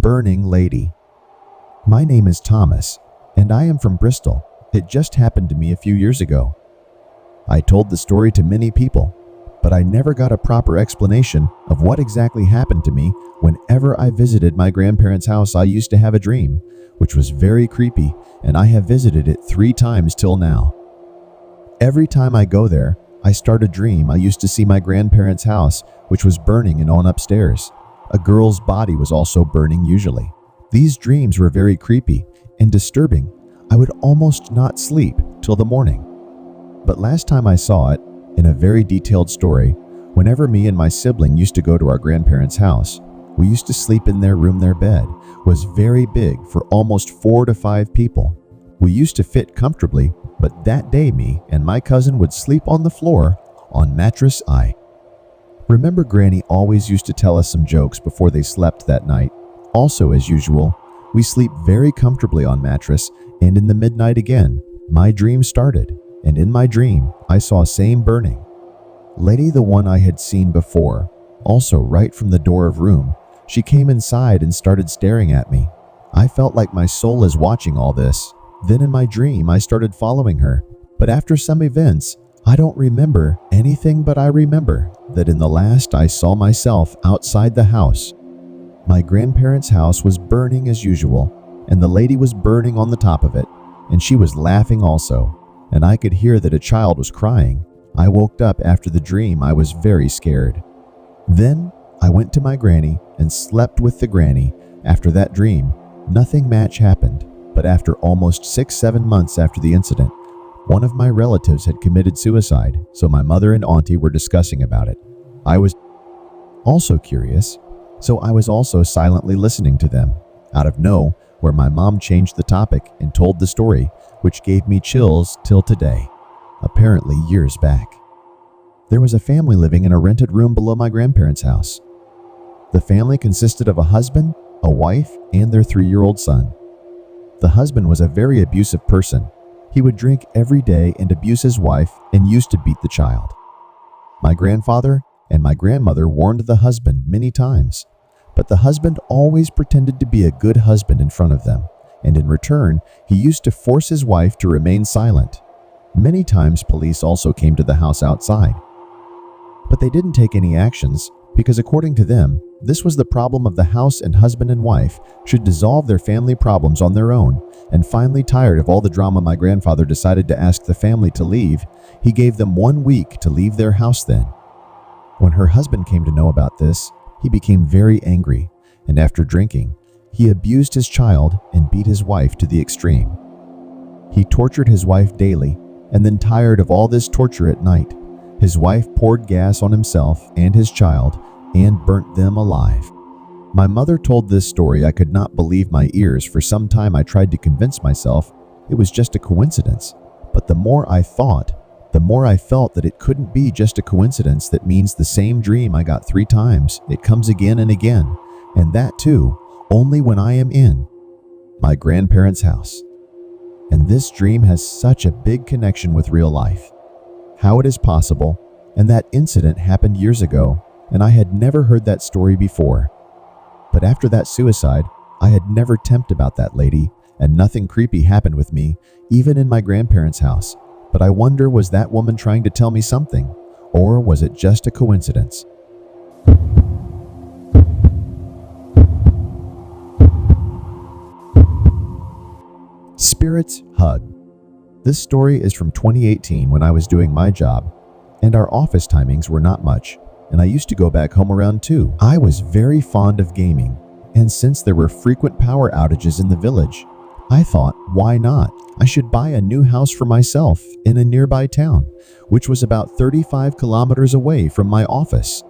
Burning Lady. My name is Thomas, and I am from Bristol. It just happened to me a few years ago. I told the story to many people, but I never got a proper explanation of what exactly happened to me. Whenever I visited my grandparents' house, I used to have a dream, which was very creepy, and I have visited it 3 times till now. Every time I go there, I start a dream. I used to see my grandparents' house, which was burning, and on upstairs, a girl's body was also burning usually. These dreams were very creepy and disturbing. I would almost not sleep till the morning. But last time I saw it, in a very detailed story, whenever me and my sibling used to go to our grandparents' house, we used to sleep in their room. Their bed was very big for almost 4 to 5 people. We used to fit comfortably, but that day me and my cousin would sleep on the floor on mattress. I remember Granny always used to tell us some jokes before they slept that night. Also, as usual, we sleep very comfortably on mattress, and in the midnight again, my dream started, and in my dream, I saw same burning lady, the one I had seen before, also right from the door of room. She came inside and started staring at me. I felt like my soul is watching all this. Then in my dream, I started following her, but after some events, I don't remember anything, but I remember that in the last I saw myself outside the house. My grandparents' house was burning as usual, and the lady was burning on the top of it, and she was laughing also, and I could hear that a child was crying. I woke up after the dream. I was very scared. Then I went to my granny and slept with the granny. After that dream, nothing much happened, but after almost 6-7 months after the incident, one of my relatives had committed suicide, so my mother and auntie were discussing about it. I was also curious, so I was also silently listening to them. Out of nowhere, where my mom changed the topic and told the story, which gave me chills till today, apparently years back. There was a family living in a rented room below my grandparents' house. The family consisted of a husband, a wife, and their 3-year-old son. The husband was a very abusive person. He would drink every day and abuse his wife and used to beat the child. My grandfather and my grandmother warned the husband many times, but the husband always pretended to be a good husband in front of them, and in return, he used to force his wife to remain silent. Many times police also came to the house outside, but they didn't take any actions because according to them, this was the problem of the house, and husband and wife should dissolve their family problems on their own. And finally, tired of all the drama, my grandfather decided to ask the family to leave. He gave them 1 week to leave their house then. When her husband came to know about this, he became very angry, and after drinking, he abused his child and beat his wife to the extreme. He tortured his wife daily, and then tired of all this torture at night, his wife poured gas on himself and his child and burnt them alive. My mother told this story. I could not believe my ears. For some time I tried to convince myself it was just a coincidence, but the more I thought, the more I felt that it couldn't be just a coincidence. That means the same dream I got 3 times. It comes again and again, and that too, only when I am in my grandparents' house. And this dream has such a big connection with real life. How it is possible, and that incident happened years ago, and I had never heard that story before. But after that suicide, I had never tempted about that lady, and nothing creepy happened with me, even in my grandparents' house. But I wonder, was that woman trying to tell me something, or was it just a coincidence? Spirit's Hug. This story is from 2018 when I was doing my job, and our office timings were not much, and I used to go back home around 2. I was very fond of gaming, and since there were frequent power outages in the village, I thought, why not? I should buy a new house for myself in a nearby town, which was about 35 kilometers away from my office.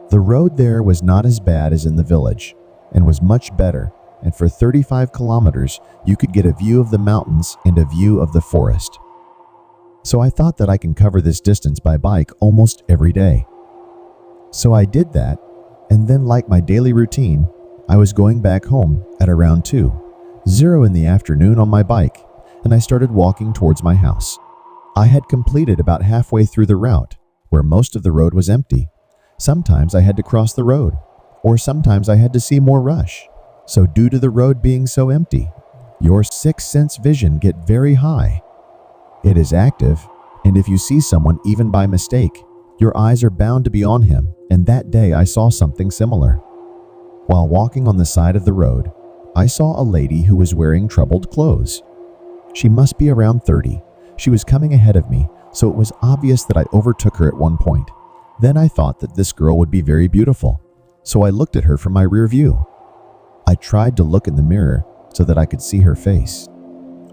The road there was not as bad as in the village, and was much better, and for 35 kilometers, you could get a view of the mountains and a view of the forest. So I thought that I can cover this distance by bike almost every day. So I did that, and then like my daily routine, I was going back home at around 2:00 in the afternoon on my bike, and I started walking towards my house. I had completed about halfway through the route, where most of the road was empty. Sometimes I had to cross the road, or sometimes I had to see more rush. So due to the road being so empty, your sixth sense vision get very high. It is active, and if you see someone even by mistake, your eyes are bound to be on him, and that day I saw something similar. While walking on the side of the road, I saw a lady who was wearing troubled clothes. She must be around 30. She was coming ahead of me, so it was obvious that I overtook her at one point. Then I thought that this girl would be very beautiful, so I looked at her from my rear view. I tried to look in the mirror so that I could see her face.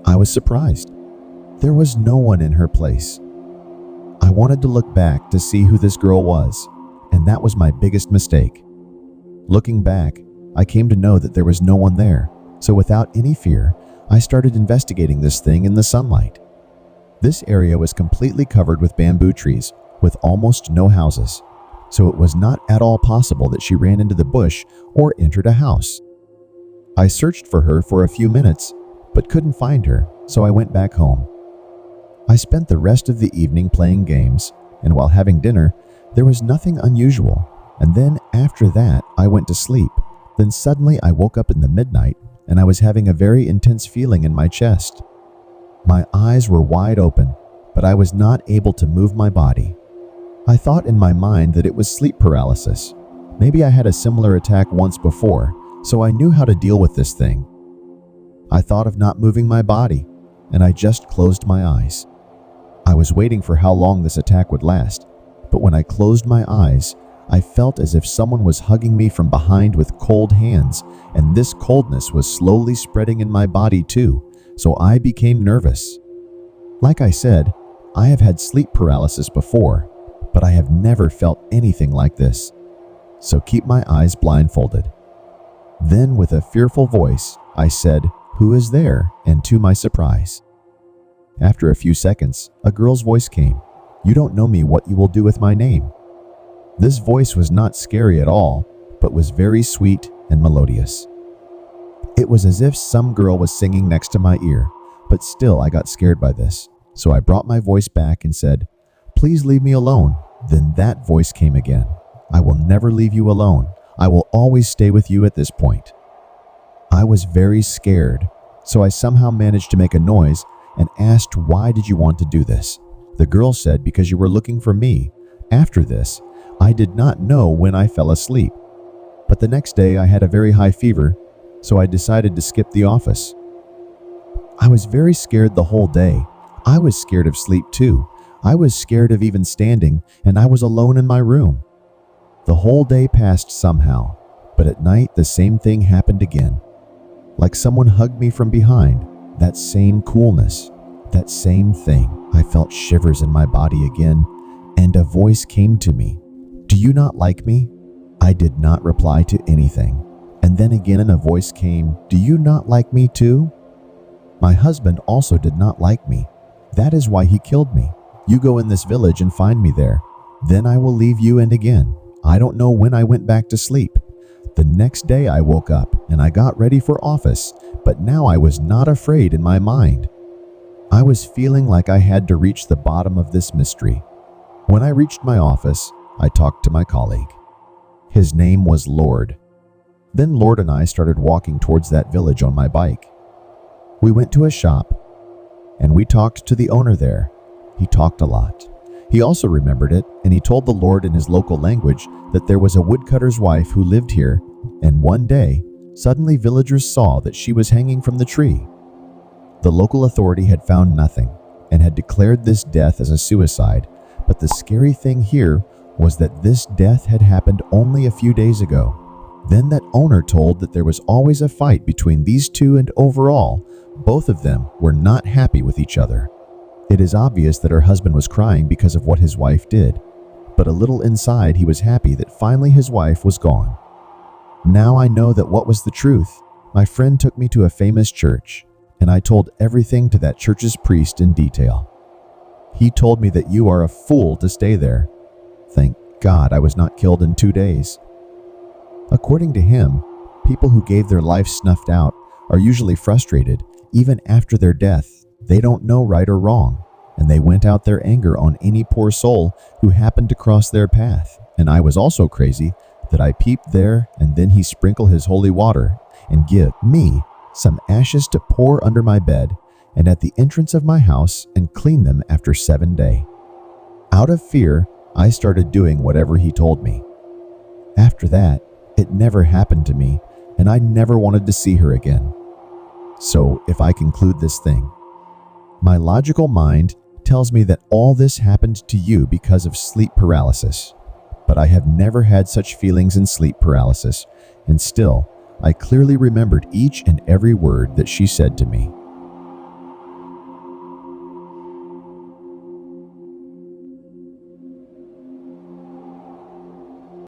I was surprised. There was no one in her place. I wanted to look back to see who this girl was, and that was my biggest mistake. Looking back, I came to know that there was no one there, so without any fear, I started investigating this thing in the sunlight. This area was completely covered with bamboo trees, with almost no houses, so it was not at all possible that she ran into the bush or entered a house. I searched for her for a few minutes, but couldn't find her, so I went back home. I spent the rest of the evening playing games, and while having dinner, there was nothing unusual, and then after that, I went to sleep. Then suddenly I woke up in the midnight, and I was having a very intense feeling in my chest. My eyes were wide open, but I was not able to move my body. I thought in my mind that it was sleep paralysis. Maybe I had a similar attack once before, so I knew how to deal with this thing. I thought of not moving my body, and I just closed my eyes. I was waiting for how long this attack would last, but when I closed my eyes, I felt as if someone was hugging me from behind with cold hands, and this coldness was slowly spreading in my body too, so I became nervous. Like I said, I have had sleep paralysis before, but I have never felt anything like this. So keep my eyes blindfolded. Then with a fearful voice, I said, "Who is there?" And to my surprise, after a few seconds, a girl's voice came. "You don't know me, what you will do with my name?" This voice was not scary at all, but was very sweet and melodious. It was as if some girl was singing next to my ear, but still I got scared by this. So I brought my voice back and said, "Please leave me alone." Then that voice came again. "I will never leave you alone. I will always stay with you at this point." I was very scared, so I somehow managed to make a noise and asked, "Why did you want to do this?" The girl said, "Because you were looking for me." After this, I did not know when I fell asleep. But the next day I had a very high fever, so I decided to skip the office. I was very scared the whole day. I was scared of sleep too. I was scared of even standing, and I was alone in my room. The whole day passed somehow, but at night the same thing happened again. Like someone hugged me from behind, that same coolness, that same thing. I felt shivers in my body again, and a voice came to me. "Do you not like me?" I did not reply to anything. And then again a voice came, "Do you not like me too?" My husband also did not like me. "That is why he killed me. You go in this village and find me there. Then I will leave you." And again, I don't know when I went back to sleep. The next day I woke up and I got ready for office, but now I was not afraid in my mind. I was feeling like I had to reach the bottom of this mystery. When I reached my office, I talked to my colleague. His name was Lord. Then Lord and I started walking towards that village on my bike. We went to a shop and we talked to the owner there. He talked a lot. He also remembered it, and he told the Lord in his local language that there was a woodcutter's wife who lived here, and one day, suddenly villagers saw that she was hanging from the tree. The local authority had found nothing and had declared this death as a suicide, but the scary thing here was that this death had happened only a few days ago. Then that owner told that there was always a fight between these two, and overall, both of them were not happy with each other. It is obvious that her husband was crying because of what his wife did, but a little inside he was happy that finally his wife was gone. Now I know that what was the truth. My friend took me to a famous church, and I told everything to that church's priest in detail. He told me that you are a fool to stay there. Thank God I was not killed in 2 days. According to him, people who gave their life snuffed out are usually frustrated even after their death. They don't know right or wrong, and they went out their anger on any poor soul who happened to cross their path. And I was also crazy that I peeped there, and then he sprinkled his holy water, and give me some ashes to pour under my bed and at the entrance of my house and clean them after 7 days. Out of fear, I started doing whatever he told me. After that, it never happened to me, and I never wanted to see her again. So, if I conclude this thing, my logical mind tells me that all this happened to you because of sleep paralysis. But I have never had such feelings in sleep paralysis, and still, I clearly remembered each and every word that she said to me.